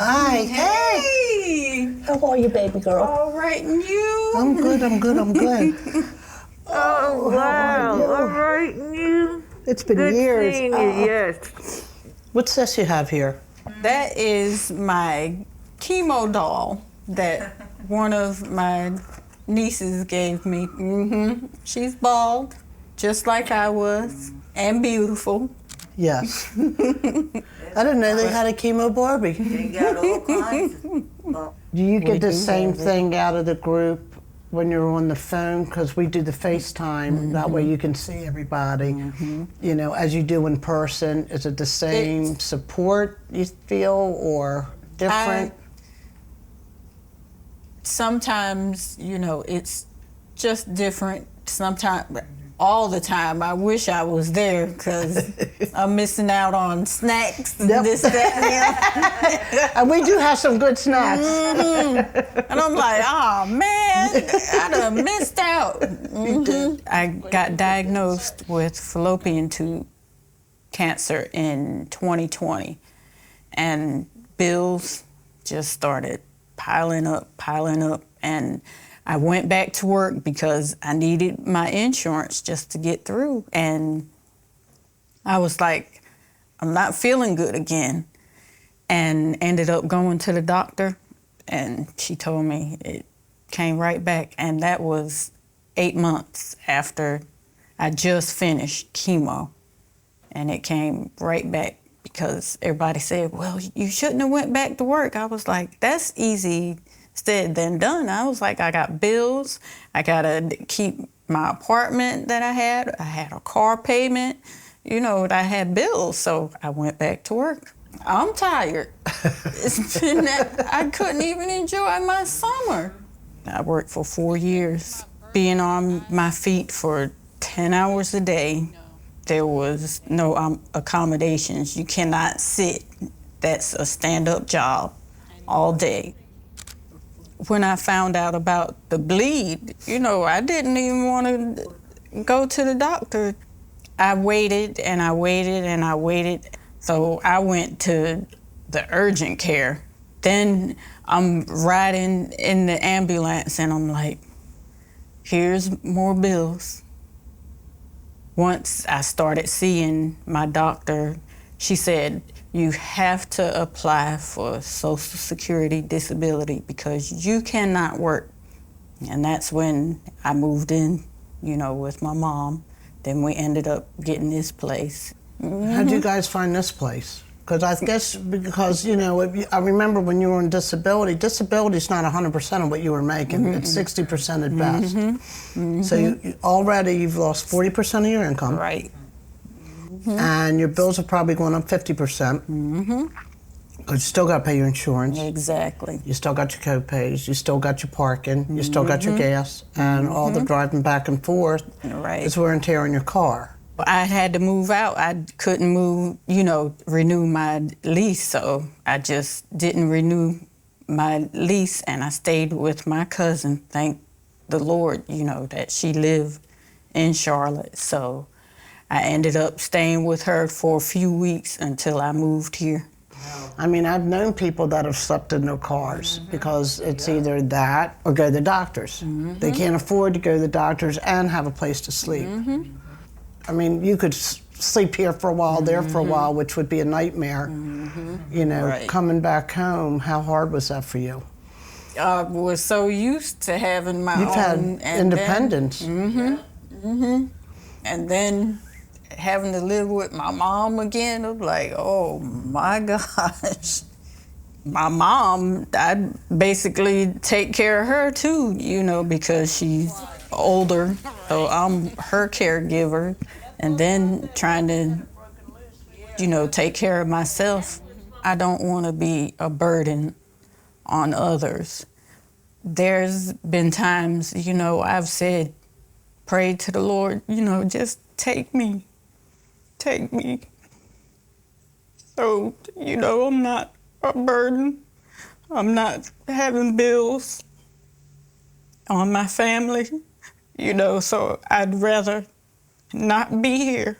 Hi. Hey. How are you, baby girl? All right, and you? I'm good. Oh, wow. All right, and you? It's been Good years. seeing you, yes. What's this you have here? That is my chemo doll that one of my nieces gave me. She's bald, just like I was, and beautiful. Yes. I didn't know they had a chemo Barbie. They got all kinds. Do you get the same thing out of the group when you're on the phone? Because we do the FaceTime. That way you can see everybody. You know, as you do in person. Is it the same support you feel or different? Sometimes, you know, it's just different. Sometimes, all the time, I wish I was there because I'm missing out on snacks and this, that, and the other. And we do have some good snacks. And I'm like, oh man, I done missed out. I got diagnosed with fallopian tube cancer in 2020, and bills just started piling up, and I went back to work because I needed my insurance just to get through. And I was like, I'm not feeling good again. And ended up going to the doctor, and she told me it came right back. And that was 8 months after I just finished chemo. And it came right back because everybody said, well, you shouldn't have went back to work. I was like, that's easy said than done. I was like, I got bills. I gotta keep my apartment that I had. I had a car payment. You know, I had bills, so I went back to work. I'm tired. It's been that I couldn't even enjoy my summer. I worked for 4 years, being on my feet for 10 hours a day. There was no accommodations. You cannot sit. That's a stand-up job all day. When I found out about the bleed, you know, I didn't even want to go to the doctor. I waited and I waited and I waited. So I went to the urgent care. Then I'm riding in the ambulance and I'm like, here's more bills. Once I started seeing my doctor, she said, you have to apply for Social Security disability because you cannot work. And that's when I moved in, you know, with my mom. Then we ended up getting this place. How'd you guys find this place? Because I guess, you know, I remember when you were on disability, disability's not 100% of what you were making. It's 60% at best. So you've lost 40% of your income. Right. And your bills are probably going up 50%. Because you still got to pay your insurance. Exactly. You still got your co-pays. You still got your parking. You still got your gas. And all the driving back and forth is wear and tear on your car. I had to move out. I couldn't move, you know, renew my lease. So I just didn't renew my lease. And I stayed with my cousin. Thank the Lord, you know, that she lived in Charlotte. So I ended up staying with her for a few weeks until I moved here. I mean, I've known people that have slept in their cars because it's either that or go to the doctors. They can't afford to go to the doctors and have a place to sleep. I mean, you could sleep here for a while, there for a while, which would be a nightmare. You know, coming back home, how hard was that for you? I was so used to having my own. You've had independence. And then having to live with my mom again, I'm like, oh my gosh. My mom, I basically take care of her too, you know, because she's older, so I'm her caregiver, and then trying to, you know, take care of myself. I don't want to be a burden on others. There's been times, you know, I've said, pray to the Lord, you know, just take me. So, you know, I'm not a burden. I'm not having bills on my family, you know, so I'd rather not be here,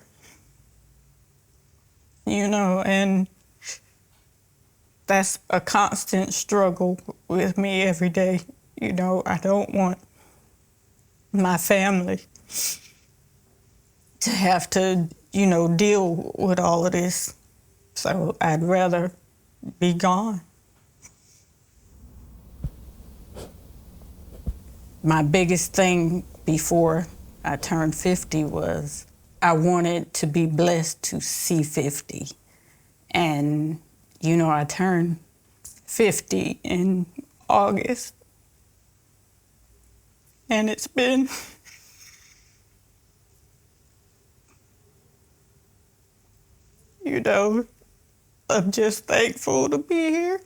you know, and that's a constant struggle with me every day. You know, I don't want my family to have to, you know, deal with all of this. So I'd rather be gone. My biggest thing before I turned 50 was I wanted to be blessed to see 50. And, you know, I turned 50 in August. And it's been you know, I'm just thankful to be here.